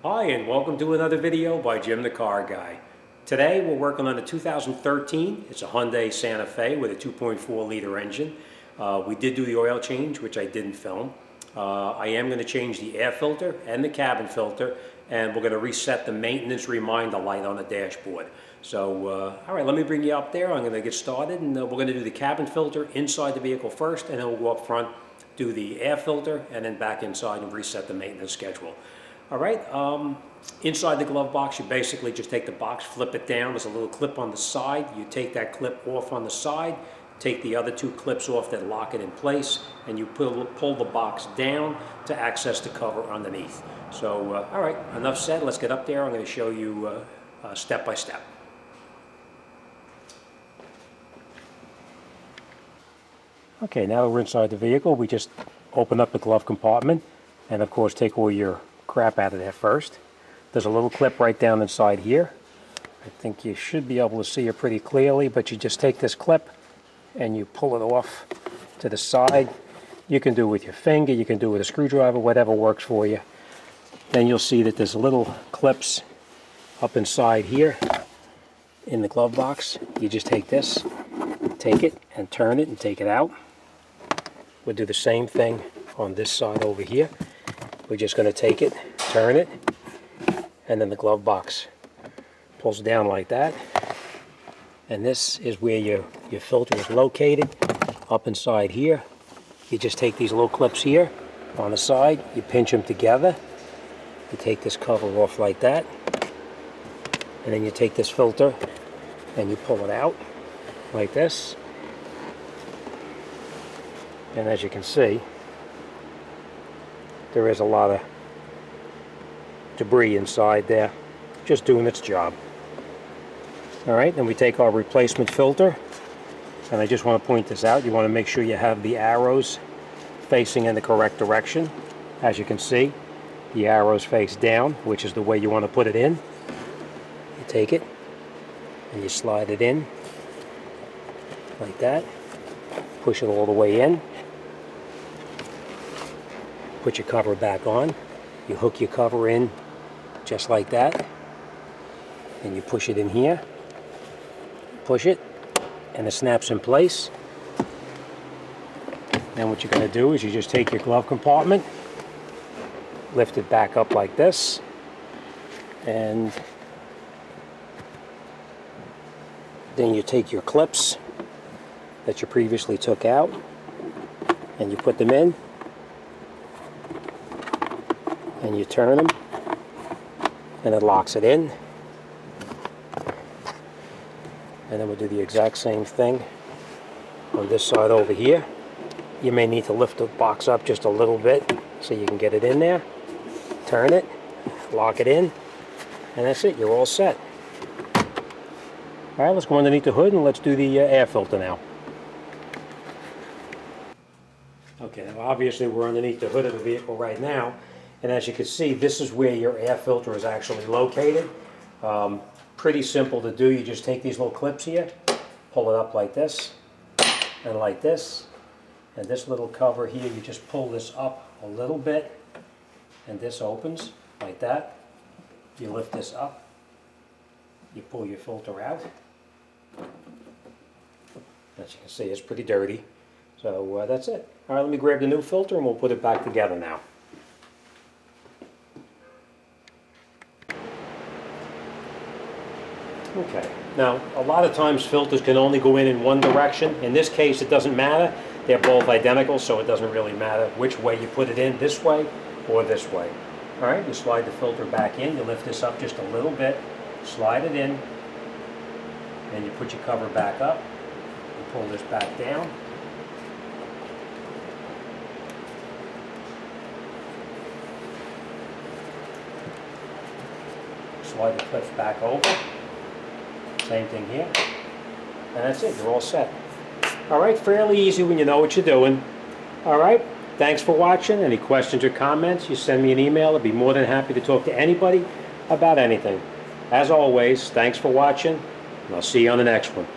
Hi, and welcome to another video by Jim the Car Guy. Today we're working on a 2013. It's a Hyundai Santa Fe with a 2.4 liter engine. We did do the oil change, which I didn't film. I am going to change the air filter and the cabin filter, and we're going to reset the maintenance reminder light on the dashboard. So, all right, let me bring you up there. I'm going to get started, and we're going to do the cabin filter inside the vehicle first, and then we'll go up front, do the air filter, and then back inside and reset the maintenance schedule. All right, inside the glove box, you basically just take the box, flip it down. There's a little clip on the side. You take that clip off on the side, take the other two clips off that lock it in place, and you pull the box down to access the cover underneath. So, all right, enough said. Let's get up there. I'm going to show you step by step. Okay, now that we're inside the vehicle, we just open up the glove compartment and, of course, take all your crap out of there first. There's a little clip right down inside here. I think you should be able to see it pretty clearly, but you just take this clip and you pull it off to the side. You can do it with your finger, you can do it with a screwdriver, whatever works for you. Then you'll see that there's little clips up inside here in the glove box. You just take this, take it and turn it and take it out. We'll do the same thing on this side over here. We're just going to take it, turn it, and then the glove box pulls down like that. And this is where your filter is located, up inside here. You just take these little clips here on the side, you pinch them together, you take this cover off like that, and then you take this filter and you pull it out like this. And as you can see, there is a lot of debris inside there, just doing its job. Alright, then we take our replacement filter, and I just want to point this out. You want to make sure you have the arrows facing in the correct direction. As you can see, the arrows face down, which is the way you want to put it in. You take it and you slide it in like that, push it all the way in. Put your cover back on, you hook your cover in just like that, and you push it in here, push it, and it snaps in place. Then what you're going to do is you just take your glove compartment, lift it back up like this, and then you take your clips that you previously took out and you put them in. And you turn them, and it locks it in. And then we'll do the exact same thing on this side over here. You may need to lift the box up just a little bit so you can get it in there. Turn it, lock it in, and that's it. You're all set. All right, let's go underneath the hood and let's do the air filter now. Okay, now obviously we're underneath the hood of the vehicle right now. And as you can see, this is where your air filter is actually located. Pretty simple to do. You just take these little clips here, pull it up like this, and like this. And this little cover here, you just pull this up a little bit, and this opens like that. You lift this up, you pull your filter out. As you can see, it's pretty dirty. So that's it. All right, let me grab the new filter and we'll put it back together now. Okay, now a lot of times filters can only go in one direction. In this case it doesn't matter. They're both identical, so it doesn't really matter which way you put it in, this way or this way. Alright, you slide the filter back in, you lift this up just a little bit, slide it in, and you put your cover back up, you pull this back down. Slide the clips back over. Same thing here, and that's it, you're all set. Alright, fairly easy when you know what you're doing. Alright, thanks for watching. Any questions or comments, you send me an email. I'd be more than happy to talk to anybody about anything. As always, thanks for watching, and I'll see you on the next one.